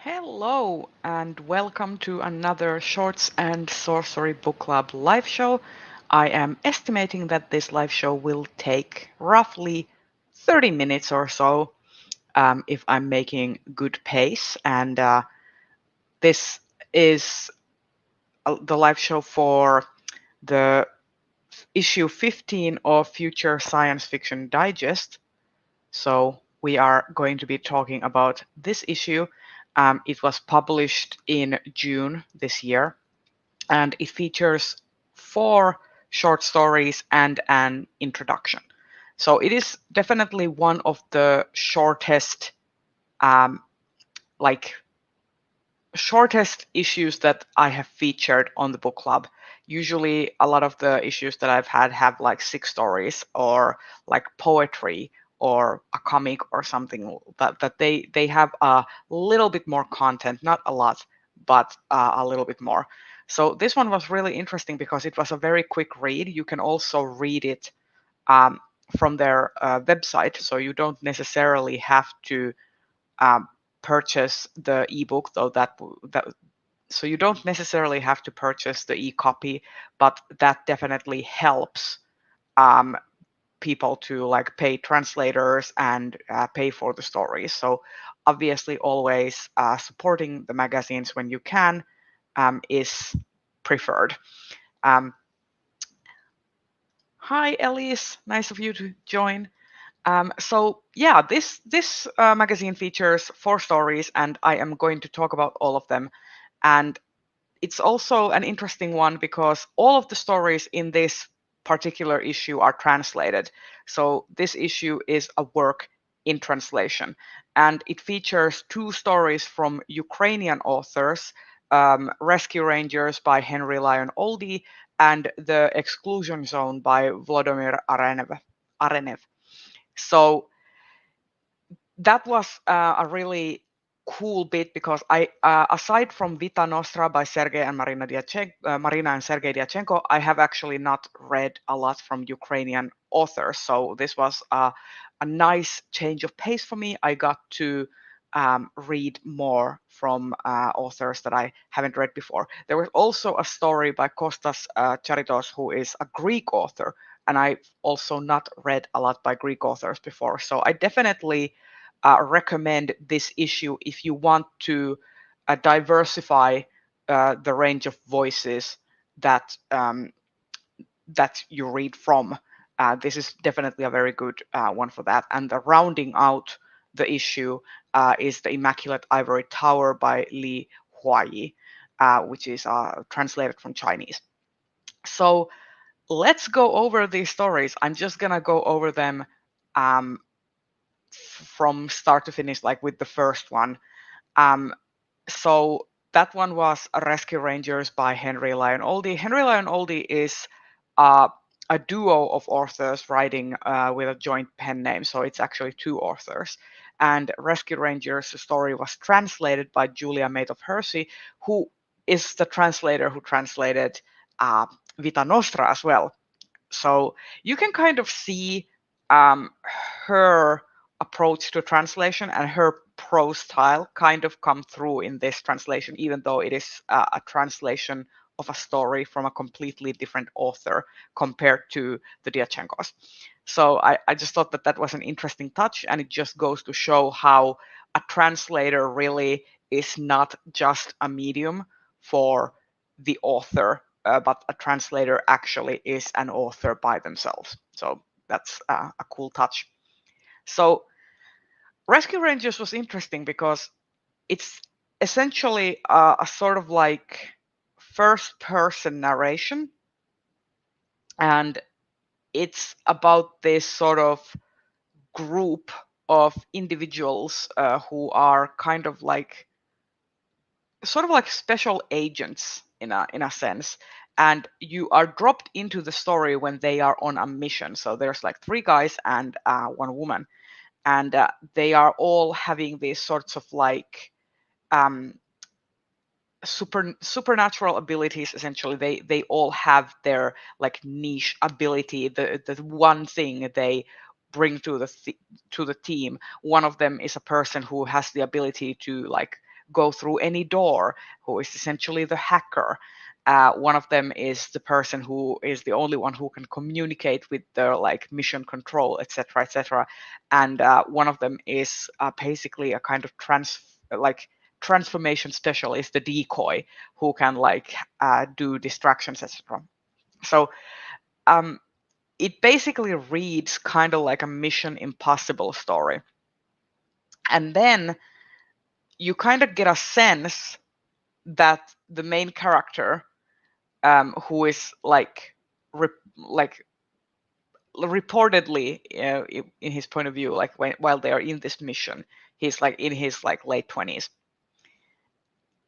Hello and welcome to another Shorts and Sorcery Book Club live show. I am estimating that this live show will take roughly 30 minutes or so if I'm making good pace. And this is the live show for the issue 15 of Future Science Fiction Digest. So we are going to be talking about this issue. It was published in June this year, and it features 4 short stories and an introduction. So it is definitely one of the um, like shortest issues that I have featured on the book club. Usually, a lot of the issues that I've had have like 6 stories or like poetry or a comic or something that they have a little bit more content, not a lot, but a little bit more. So this one was really interesting because it was a very quick read. You can also read it um, from their website, so you don't necessarily have to um, purchase the ebook, though that so you don't necessarily have to purchase the e-copy, but that definitely helps um, people to like pay translators and pay for the stories. So obviously, always supporting the magazines when you can is preferred. Um, Hi, Elise. Nice of you to join. So yeah, this magazine features 4 stories, and I am going to talk about all of them. And it's also an interesting one because all of the stories in this particular issue are translated. So this issue is a work in translation, and it features 2 stories from Ukrainian authors. Rescue Rangers by Henry Lyon Oldie and The Exclusion Zone by Vladimir Arenev. So that was a really cool bit because aside from Vita Nostra by Sergei and Marina and Sergei Dyachenko, I have actually not read a lot from Ukrainian authors. So this was a nice change of pace for me. I got to read more from authors that I haven't read before. There was also a story by Costas Charitos, who is a Greek author, and I've also not read a lot by Greek authors before. So I definitely recommend this issue if you want to diversify the range of voices that you read from. This is definitely a very good one for that. And the rounding out the issue is The Immaculate Ivory Tower by Li Huayi, which is translated from Chinese. So let's go over these stories. I'm just gonna go over them um, from start to finish, like with the first one. Um, so that one was Rescue Rangers by Henry Lyon Oldie. Henry Lyon Oldie is uh, a duo of authors writing with a joint pen name, so it's actually 2 authors. And Rescue Rangers' story was translated by Julia Maid of Hersey, who is the translator who translated uh, Vita Nostra as well. So you can kind of see her approach to translation and her prose style kind of come through in this translation, even though it is a translation of a story from a completely different author compared to the Diachenkos. So I just thought that that was an interesting touch, and it just goes to show how a translator really is not just a medium for the author, but a translator actually is an author by themselves. So that's a cool touch. So Rescue Rangers was interesting because it's essentially a sort of like first person narration, and it's about this sort of group of individuals who are kind of like sort of like special agents in a sense, and you are dropped into the story when they are on a mission. So there's like 3 guys and 1 woman, and they are all having these sorts of like um, supernatural abilities. Essentially, they all have their like niche ability, the one thing they bring to the team. One of them is a person who has the ability to like go through any door, who is essentially the hacker. One of them is the person who is the only one who can communicate with the like mission control, etc., etc. And one of them is basically a kind of transformation specialist, the decoy, who can like do distractions, etc. So um, it basically reads kind of like a Mission Impossible story. And then you kind of get a sense that the main character, who is like reportedly, in his point of view, like while they are in this mission, he's like in his like late 20s,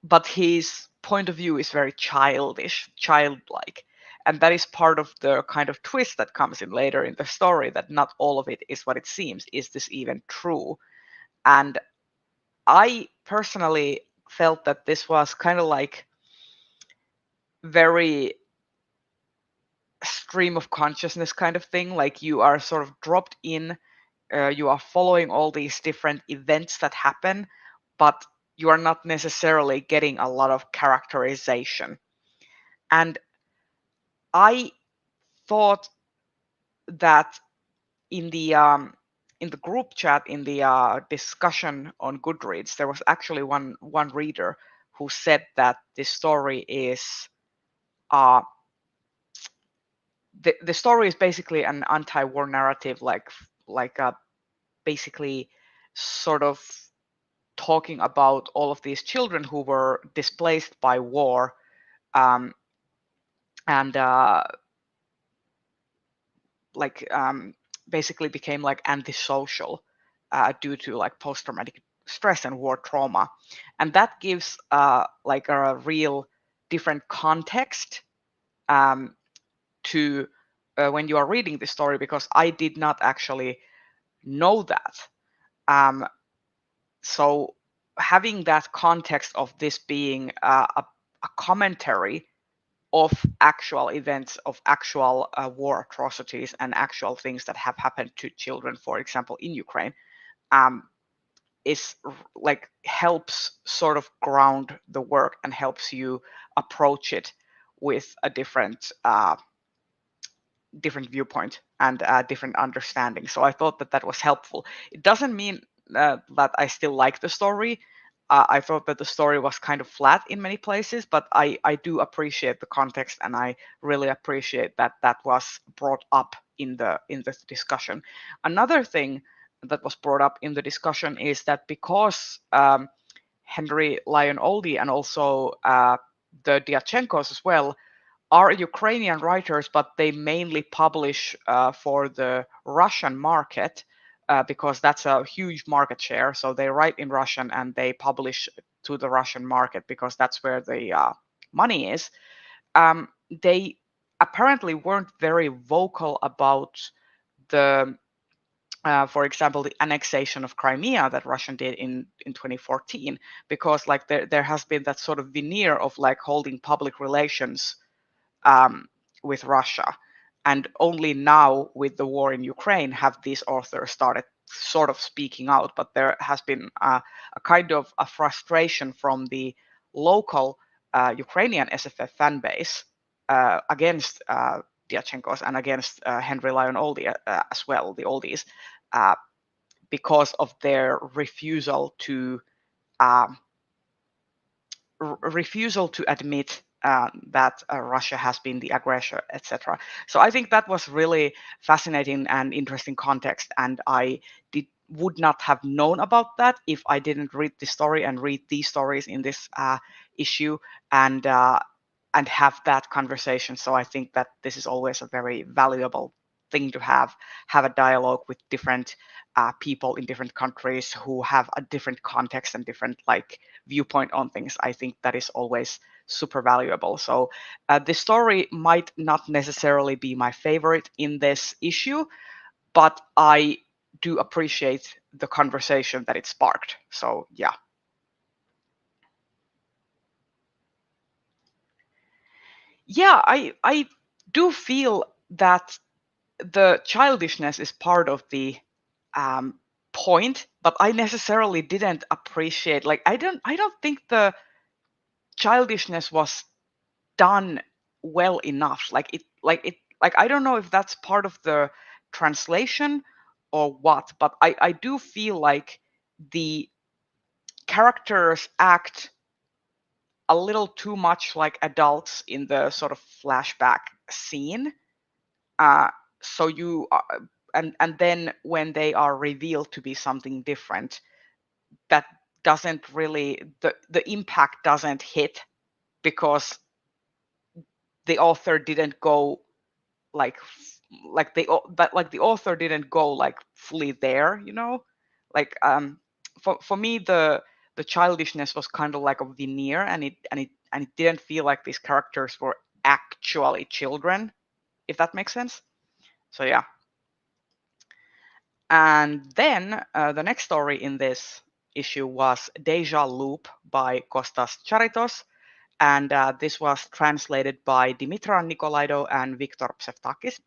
but his point of view is very childlike. And that is part of the kind of twist that comes in later in the story, that not all of it is what it seems. Is this even true? And I personally felt that this was kind of like very stream of consciousness kind of thing. Like you are sort of dropped in, you are following all these different events that happen, but you are not necessarily getting a lot of characterization. And I thought that in the group chat, in the discussion on Goodreads, there was actually one reader who said that this story is uh, the story is basically an anti-war narrative, like basically sort of talking about all of these children who were displaced by war, um, and like basically became like antisocial due to like post-traumatic stress and war trauma. And that gives like a real different context um, to when you are reading the story, because I did not actually know that. So having that context of this being a commentary of actual events, of actual war atrocities and actual things that have happened to children, for example, in Ukraine, um, is like helps sort of ground the work and helps you approach it with a different viewpoint and different understanding. So I thought that that was helpful. It doesn't mean that I still like the story. I thought that the story was kind of flat in many places, but I do appreciate the context, and I really appreciate that that was brought up in the discussion. Another thing that was brought up in the discussion is that because Henry Lyon Oldie and also the Diachenkos as well are Ukrainian writers, but they mainly publish for the Russian market because that's a huge market share. So they write in Russian and they publish to the Russian market because that's where the money is. They apparently weren't very vocal about the for example, the annexation of Crimea that Russia did in 2014, because like there has been that sort of veneer of like holding public relations um, with Russia. And only now, with the war in Ukraine, have these authors started sort of speaking out. But there has been a kind of a frustration from the local Ukrainian SFF fan base against Diachenkos and against Henry Lyon Oldie as well, the oldies, uh, because of their refusal to um, refusal to admit that Russia has been the aggressor, etc. So I think that was really fascinating and interesting context, and I would not have known about that if I didn't read the story and read these stories in this issue and have that conversation. So I think that this is always a very valuable thing to have a dialogue with different people in different countries who have a different context and different like viewpoint on things. I think that is always super valuable. So the story might not necessarily be my favorite in this issue, but I do appreciate the conversation that it sparked. So yeah. Yeah, I do feel that the childishness is part of the um, point, but I necessarily didn't appreciate. Like I don't think the childishness was done well enough. Like I don't know if that's part of the translation or what, but I do feel like the characters act a little too much like adults in the sort of flashback scene. Uh, so you and then when they are revealed to be something different, that doesn't really the impact doesn't hit because the author didn't go like like the author didn't go like fully there, you know. Like for me the childishness was kind of like a veneer, and it didn't feel like these characters were actually children, if that makes sense. So yeah. And then the next story in this issue was Deja Loop by Costas Charitos, and this was translated by Dimitra Nikolaido and Viktor Psevtakis.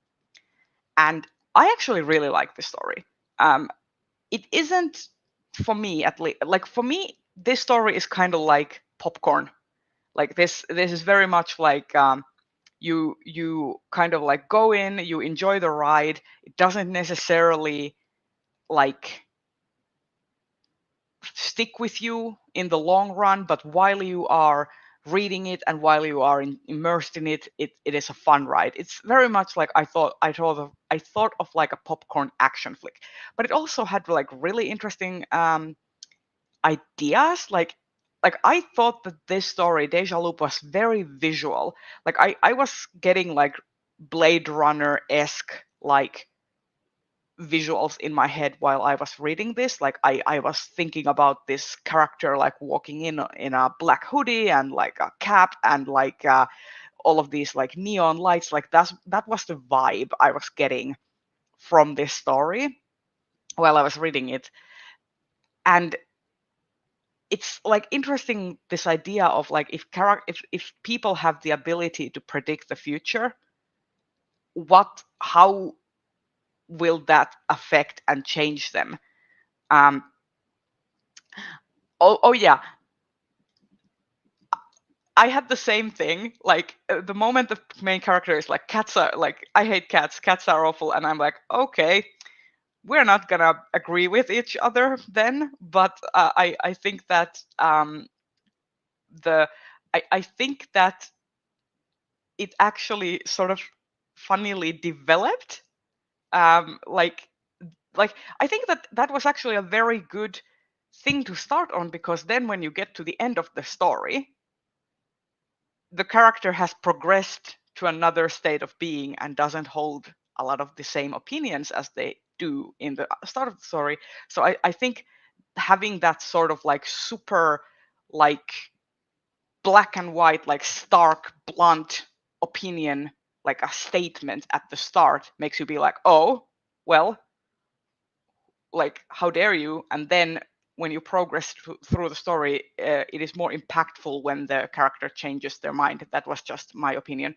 And I actually really like this story. Um, it isn't for me at least. Like for me, this story is kind of like popcorn. Like this is very much like you kind of like go in, you enjoy the ride. It doesn't necessarily like stick with you in the long run, but while you are reading it and while you are immersed in it, it is a fun ride. It's very much like I thought of like a popcorn action flick, but it also had like really interesting ideas. Like I thought that this story Deja Loop was very visual. Like I was getting like Blade Runner esque like visuals in my head while I was reading this. Like I was thinking about this character like walking in a black hoodie and like a cap and like all of these like neon lights. Like that was the vibe I was getting from this story while I was reading it. And it's like interesting this idea of like if people have the ability to predict the future, how will that affect and change them? Um, oh yeah, I had the same thing. Like the moment the main character is like, cats are like, I hate cats. Cats are awful, and I'm like, okay, we're not gonna agree with each other then. But I think that the I think that it actually sort of funnily developed. Like I think that that was actually a very good thing to start on, because then when you get to the end of the story, the character has progressed to another state of being and doesn't hold a lot of the same opinions as they do in the start of the story. So I think having that sort of like super like black and white, like stark, blunt opinion, like a statement at the start, makes you be like, oh, well, like how dare you? And then when you progress through the story, it is more impactful when the character changes their mind. That was just my opinion.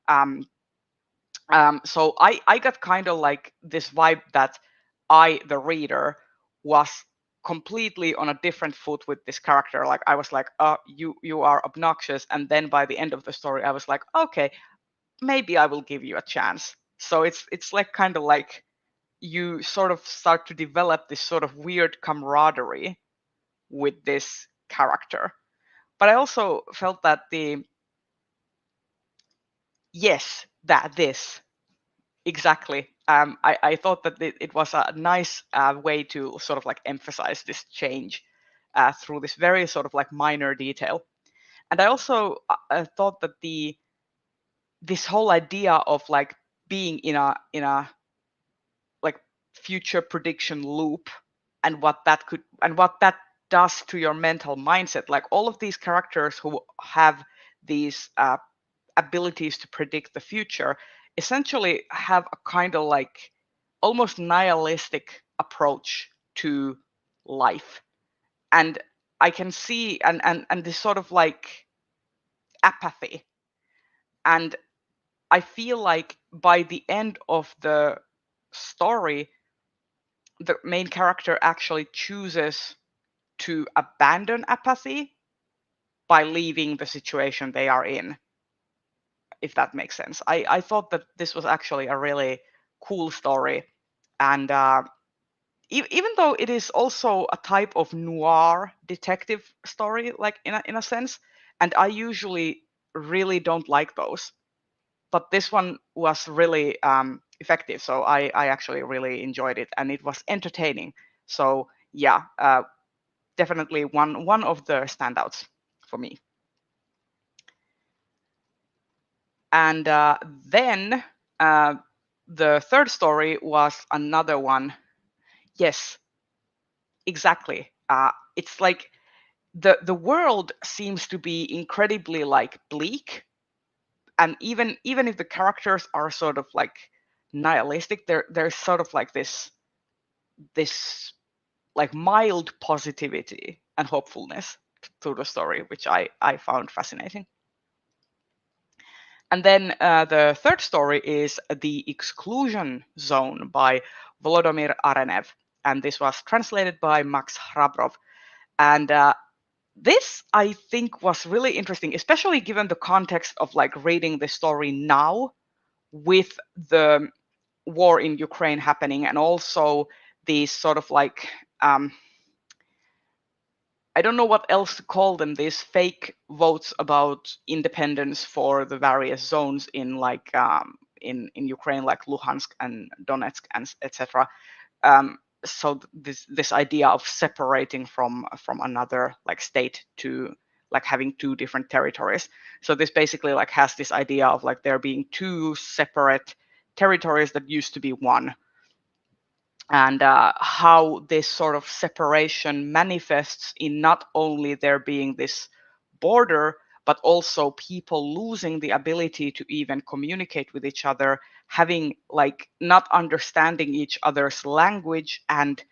um, so I got kind of like this vibe that I, the reader, was completely on a different foot with this character. Like I was like, oh, you are obnoxious. And then by the end of the story, I was like, okay, maybe I will give you a chance. So it's like kind of like you sort of start to develop this sort of weird camaraderie with this character. But I also felt that the yes, that this exactly. I thought that it was a nice way to sort of like emphasize this change through this very sort of like minor detail. And I also thought that the this whole idea of like being in a like future prediction loop, and what that does to your mental mindset. Like all of these characters who have these abilities to predict the future essentially have a kind of like almost nihilistic approach to life. And I can see and this sort of like apathy. And I feel like by the end of the story, the main character actually chooses to abandon apathy by leaving the situation they are in, if that makes sense. I thought that this was actually a really cool story. And even though it is also a type of noir detective story, like in a sense, and I usually really don't like those, but this one was really effective. So I actually really enjoyed it, and it was entertaining. So yeah, definitely one of the standouts for me. And then the third story was another one. Yes, exactly. It's like the world seems to be incredibly like bleak, and even if the characters are sort of like nihilistic, there's sort of like this like mild positivity and hopefulness to the story, which I found fascinating. And then the third story is The Exclusion Zone by Volodymyr Arenev. And this was translated by Max Hrabrov. And this, I think, was really interesting, especially given the context of like reading the story now with the war in Ukraine happening, and also these sort of like I don't know what else to call them, these fake votes about independence for the various zones in like in Ukraine, like Luhansk and Donetsk and etc. So this idea of separating from another like state to like having two different territories. So this basically like has this idea of like there being two separate territories that used to be one, and how this sort of separation manifests in not only there being this border, but also people losing the ability to even communicate with each other, having like not understanding each other's language, and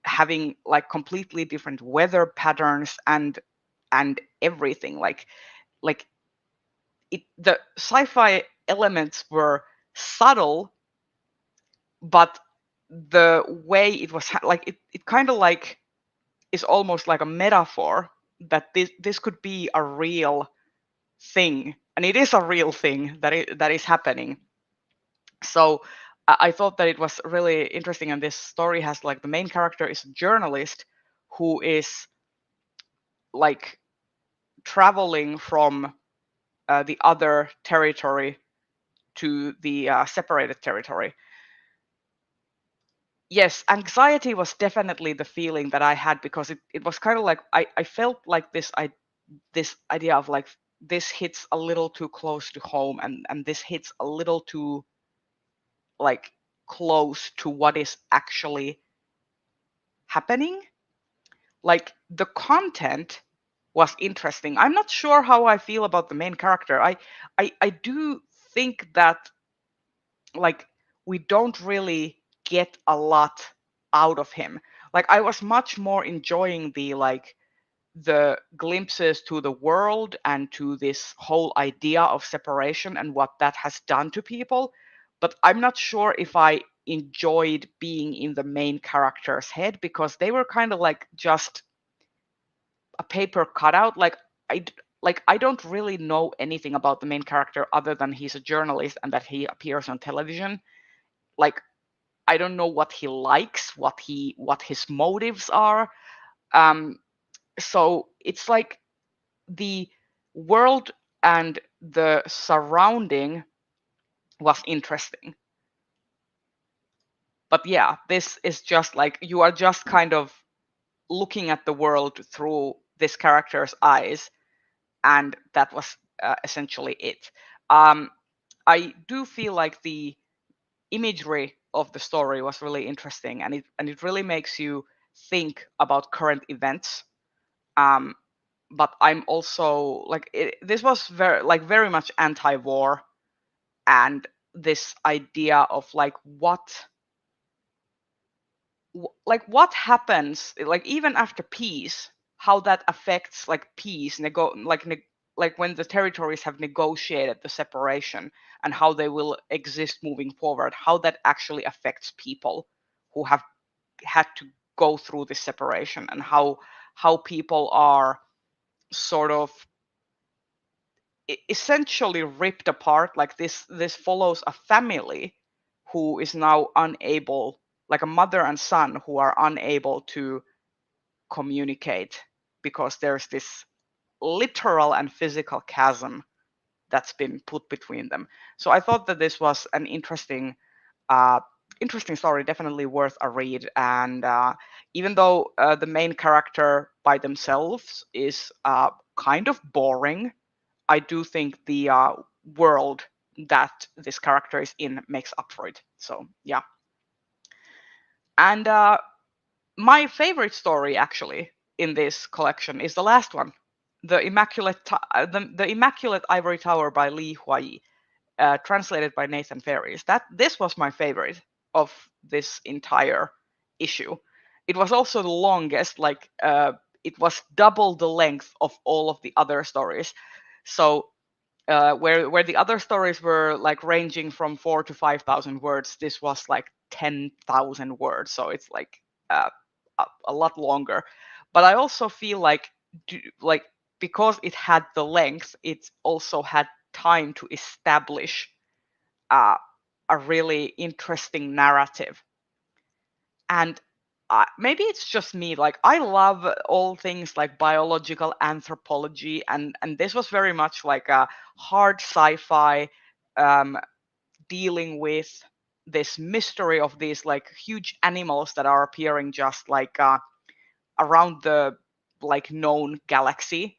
having like completely different weather patterns and everything. Like the sci-fi elements were subtle, but the way it was like it kind of like is almost like a metaphor that this could be a real thing, and it is a real thing that is happening. So I thought that it was really interesting, and this story has like the main character is a journalist who is like traveling from the other territory to the separated territory. Yes, anxiety was definitely the feeling that I had, because it was kind of like I felt like this idea of like this hits a little too close to home, and this hits a little too like close to what is actually happening. Like the content was interesting. I'm not sure how I feel about the main character. I do think that like we don't really get a lot out of him. Like I was much more enjoying the glimpses to the world and to this whole idea of separation and what that has done to people. But I'm not sure if I enjoyed being in the main character's head, because they were kind of like just a paper cutout. Like I don't really know anything about the main character other than he's a journalist and that he appears on television. Like I don't know what he likes, what his motives are. Um, so it's like the world and the surrounding was interesting. But yeah, this is just like you are just kind of looking at the world through this character's eyes, and that was essentially it. Um, I do feel like the imagery of the story was really interesting, and it really makes you think about current events. Um, but I'm also like this was very much anti-war, and this idea of like what happens like even after peace, how that affects like peace like when the territories have negotiated the separation, and how they will exist moving forward, how that actually affects people who have had to go through this separation, and how people are sort of essentially ripped apart. Like this follows a family who is now unable, like a mother and son who are unable to communicate because there's this literal and physical chasm that's been put between them. So I thought that this was an uh, interesting story, definitely worth a read. And even though the main character by themselves is kind of boring, I do think the world that this character is in makes up for it. So yeah. And my favorite story actually in this collection is the last one, the Immaculate Ivory Tower by Li Huayi, translated by Nathan Ferries. This was my favorite of this entire issue. It was also the longest, like it was double the length of all of the other stories. So where the other stories were like ranging from 4 to 5,000 words, this was like 10,000 words. So it's like a lot longer. But I also feel like because it had the length, it also had time to establish uh, a really interesting narrative. And maybe it's just me, like I love all things like biological anthropology, and this was very much like a hard sci-fi, um, dealing with this mystery of these like huge animals that are appearing just like around the like known galaxy,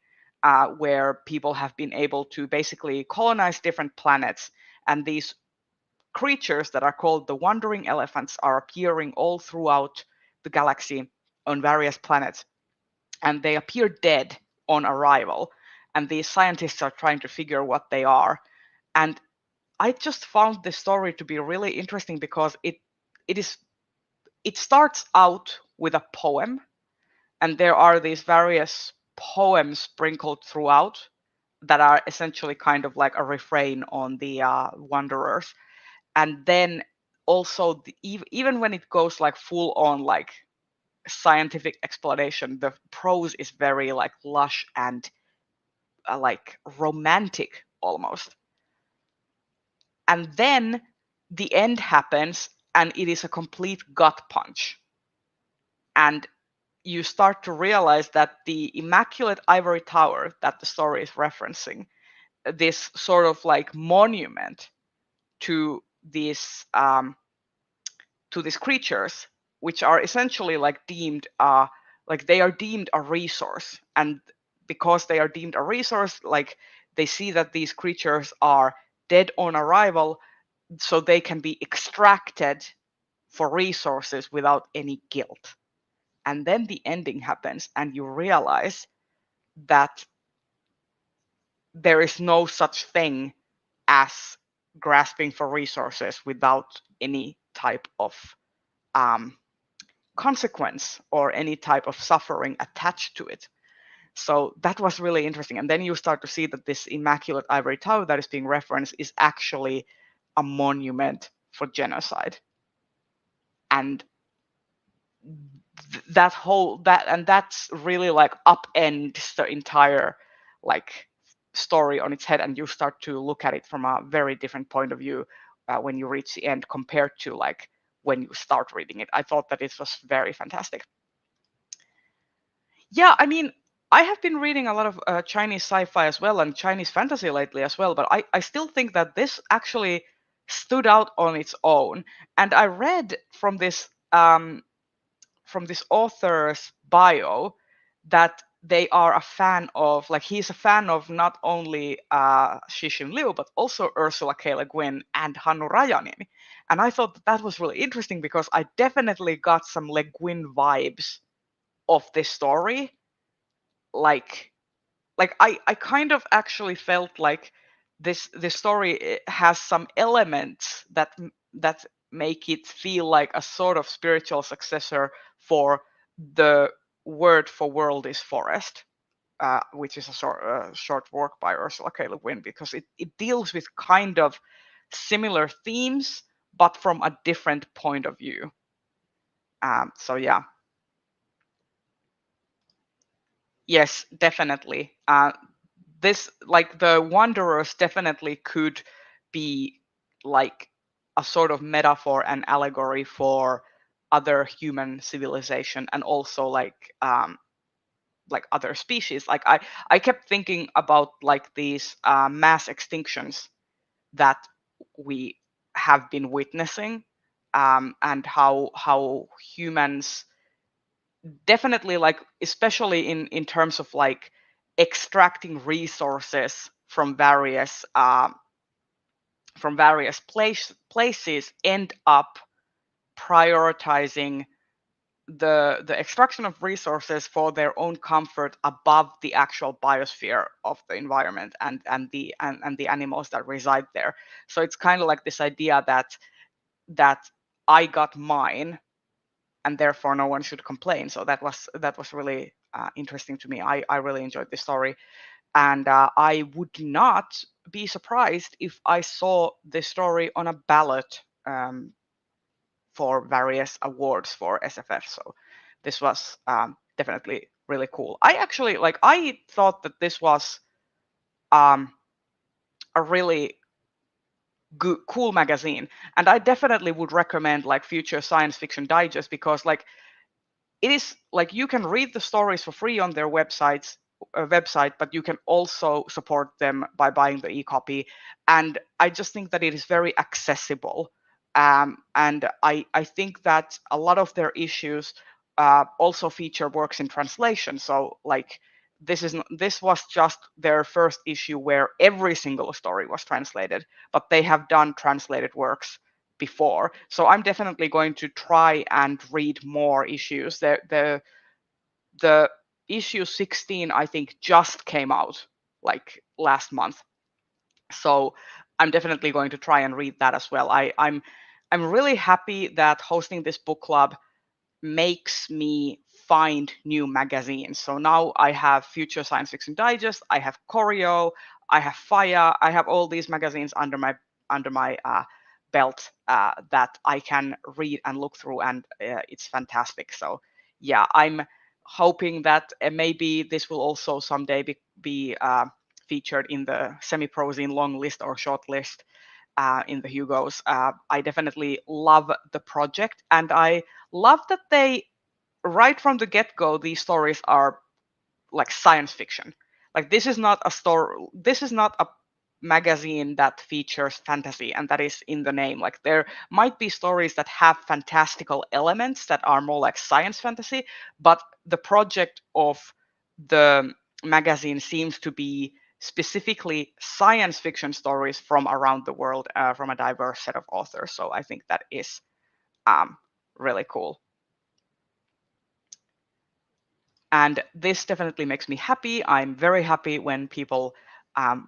where people have been able to basically colonize different planets, and these creatures that are called the wandering elephants are appearing all throughout the galaxy on various planets, and they appear dead on arrival, and these scientists are trying to figure what they are. And I just found this story to be really interesting because it starts out with a poem, and there are these various poems sprinkled throughout that are essentially kind of like a refrain on the wanderers. And then also even when it goes like full on like scientific explanation, the prose is very like lush and like romantic almost. And then the end happens, and it is a complete gut punch, and you start to realize that the Immaculate Ivory Tower that the story is referencing, this sort of like monument to these creatures, which are essentially like deemed like they are deemed a resource. And because they are deemed a resource, like they see that these creatures are dead on arrival, so they can be extracted for resources without any guilt. And then the ending happens, and you realize that there is no such thing as grasping for resources without any type of um, consequence or any type of suffering attached to it. So that was really interesting. And then you start to see that this Immaculate Ivory Tower that is being referenced is actually a monument for genocide. And that's really like upends the entire like story on its head, and you start to look at it from a very different point of view when you reach the end compared to like when you start reading it. I thought that it was very fantastic. Yeah, I mean, I have been reading a lot of Chinese sci-fi as well and Chinese fantasy lately as well, but I still think that this actually stood out on its own. And I read from this author's bio that they are a fan of, like, he's a fan of not only Cixin Liu, but also Ursula K. Le Guin and Hannu Rajanen. And I thought that was really interesting because I definitely got some Le Guin vibes of this story. Like, I kind of actually felt like this story has some elements that make it feel like a sort of spiritual successor for the Word for World is Forest, which is a short work by Ursula K. Le Guin, because it deals with kind of similar themes but from a different point of view. So yeah, yes, definitely. This, like, the Wanderers definitely could be like a sort of metaphor and allegory for other human civilization, and also like other species. Like I kept thinking about like these mass extinctions that we have been witnessing, and how humans definitely, like, especially in terms of like extracting resources from various places, end up prioritizing the extraction of resources for their own comfort above the actual biosphere of the environment, and the animals that reside there. So it's kind of like this idea that I got mine, and therefore no one should complain. So that was really interesting to me. I really enjoyed this story, and I would not be surprised if I saw this story on a ballot for various awards for SFF. So this was definitely really cool. I thought that this was um, a really good, cool magazine, and I definitely would recommend like Future Science Fiction Digest, because like it is like you can read the stories for free on their website, but you can also support them by buying the e-copy. And I just think that it is very accessible. And I think that a lot of their issues also feature works in translation. So like this was just their first issue where every single story was translated, but they have done translated works before. So I'm definitely going to try and read more issues. The issue 16, I think, just came out like last month. So I'm definitely going to try and read that as well. I'm really happy that hosting this book club makes me find new magazines. So now I have Future Science Fiction Digest, I have Choreo, I have Fire, I have all these magazines under my belt that I can read and look through, and it's fantastic. So yeah, I'm hoping that maybe this will also someday be featured in the semi-prozine long list or short list in the Hugos. I definitely love the project, and I love that they, right from the get-go, these stories are like science fiction. Like this is not a story. This is not a magazine that features fantasy, and that is in the name. Like there might be stories that have fantastical elements that are more like science fantasy, but the project of the magazine seems to be specifically science fiction stories from around the world, from a diverse set of authors. So I think that is really cool. And this definitely makes me happy. I'm very happy when people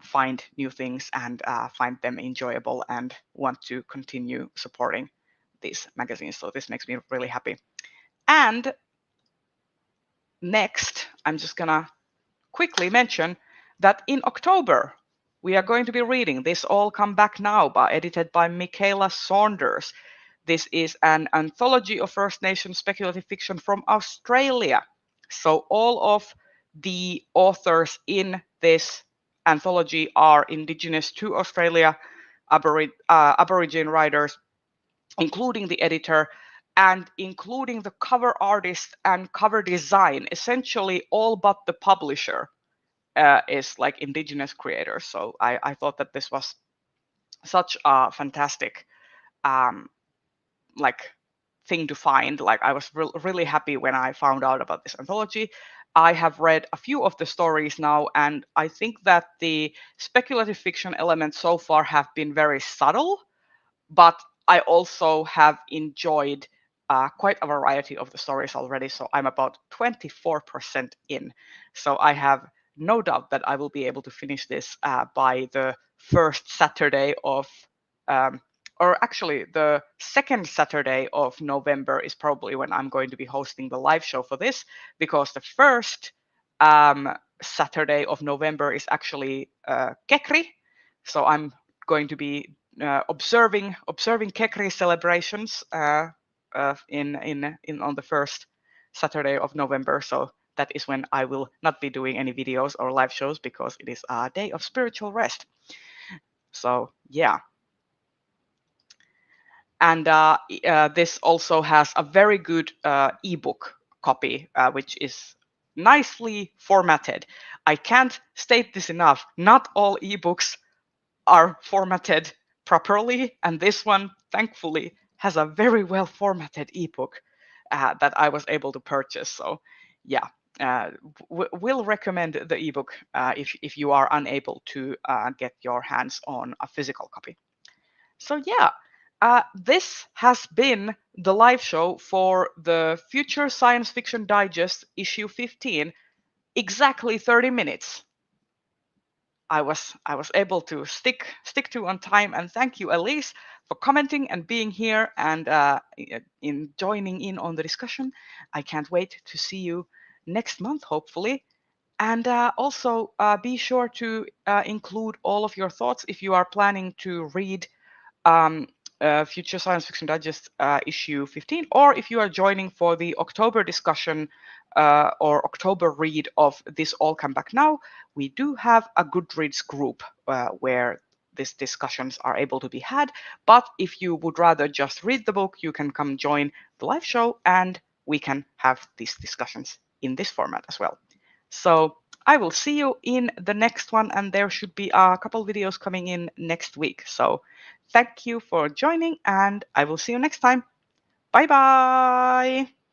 find new things and find them enjoyable and want to continue supporting these magazines. So this makes me really happy. And next, I'm just gonna quickly mention that in October, we are going to be reading This All Come Back Now, edited by Michaela Saunders. This is an anthology of First Nation speculative fiction from Australia. So all of the authors in this anthology are Indigenous to Australia, Aborigine writers, including the editor, and including the cover artist and cover design. Essentially, all but the publisher is like Indigenous creators. So I thought that this was such a fantastic um, like thing to find. Like I was really happy when I found out about this anthology. I have read a few of the stories now, and I think that the speculative fiction elements so far have been very subtle, but I also have enjoyed quite a variety of the stories already. So I'm about 24% in. So I have no doubt that I will be able to finish this by the first Saturday of, um, or actually the second Saturday of November is probably when I'm going to be hosting the live show for this, because the first Saturday of November is actually Kekri. So I'm going to be observing Kekri celebrations on the first Saturday of November. So that is when I will not be doing any videos or live shows because it is a day of spiritual rest. So yeah. And this also has a very good ebook copy, which is nicely formatted. I can't state this enough. Not all ebooks are formatted properly, and this one, thankfully, has a very well formatted ebook that I was able to purchase. So, yeah, will recommend the ebook if you are unable to get your hands on a physical copy. So, yeah, this has been the live show for the Future Science Fiction Digest issue 15, exactly 30 minutes. I was able to stick to on time, and thank you, Elise, for commenting and being here and in joining in on the discussion. I can't wait to see you next month, hopefully. And also be sure to include all of your thoughts if you are planning to read um, Future Science Fiction Digest issue 15, or if you are joining for the October discussion or October read of This All Come Back Now, we do have a Goodreads group where these discussions are able to be had. But if you would rather just read the book, you can come join the live show and we can have these discussions in this format as well. So I will see you in the next one, and there should be a couple videos coming in next week. So thank you for joining, and I will see you next time. Bye bye.